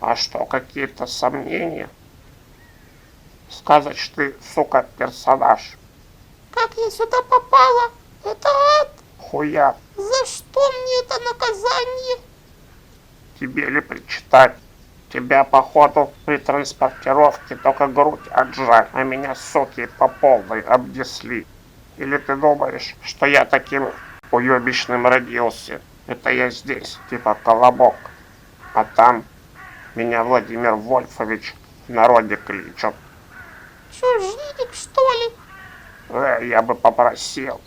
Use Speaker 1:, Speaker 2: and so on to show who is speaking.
Speaker 1: А что, какие-то сомнения? Сказать, что ты, сука, персонаж.
Speaker 2: Как я сюда попала? Это ад.
Speaker 1: Хуя,
Speaker 2: За что мне это наказание?
Speaker 1: тебе ли причитать? Тебя, походу, при транспортировке только грудь отжали, а меня, суки, по полной обнесли. Или ты думаешь, что я таким уебищным родился? Это я здесь, типа колобок. А там меня Владимир Вольфович в народе кличут.
Speaker 2: Чужих, что ли?
Speaker 1: Я бы попросил.